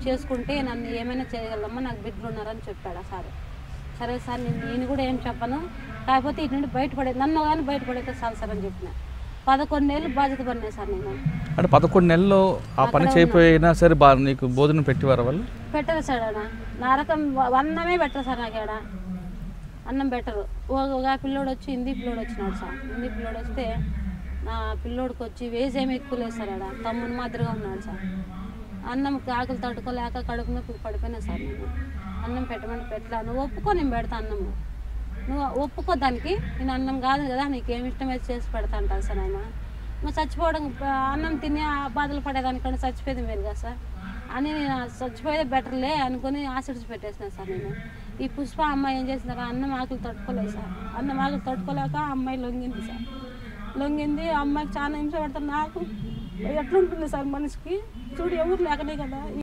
చేసుకుంటే నన్ను ఏమైనా చేయగలమ్మా, నాకు బిడ్డలు ఉన్నారని చెప్పాడు సార్. సరే సార్ నేను కూడా ఏం చెప్పను, కాకపోతే ఇటు నుండి బయటపడే నన్ను కానీ బయటపడేస్తే చాలు సార్ అని చెప్పిన. 11 నెలలు బాధ్యత పడినా సార్ నేను. అంటే 11 నెలల్లో ఆ పని చేయకపోయినా సరే నీకు భోజనం పెట్టేవారు వాళ్ళు? పెట్టరు సార్. ఆడ నా రకం అన్నమే పెట్టరు సార్. నాకు ఆడ అన్నం పెట్టరు. ఒక పిల్లోడు వచ్చి హిందీ పిల్లోడు వచ్చినాడు సార్. హిందీ పిల్లోడు వస్తే నా పిల్లోడికి వచ్చి వేజ్ ఏమి ఎక్కువ లేదు సార్. ఆడ తమ్ముని మాదిరిగా ఉన్నాడు సార్. అన్నం ఆకలి తట్టుకోలేక కడుపు నొప్పి పడిపోయినా సార్. నేను అన్నం పెట్టమని పెట్టలా. నువ్వు ఒప్పుకో, నేను పెడతా అన్నము. నువ్వు ఒప్పుకో దానికి, నేను అన్నం కాదు కదా నీకేమి ఇష్టమైతే చేసి పెడతా అంటాను సార్. ఆయన నువ్వు చచ్చిపోవడం అన్నం తిని ఆ బాధలు పడేదానికంటే చచ్చిపోయేది మేలు కదా సార్ అని నేను చచ్చిపోయేది బెటర్లే అనుకుని ఆశిడ్చి పెట్టేసిన సార్. నేను ఈ పుష్ప అమ్మాయి ఏం చేసినారు, అన్నం ఆకులు తట్టుకోలేదు సార్. అన్నం ఆకులు తట్టుకోలేక అమ్మాయి లొంగింది సార్. లొంగింది. అమ్మాయికి చాలా హింస పడతారు. నాకు ఎట్లుంటుంది సార్ మనిషికి? చూడు ఎవరు లేకనే కదా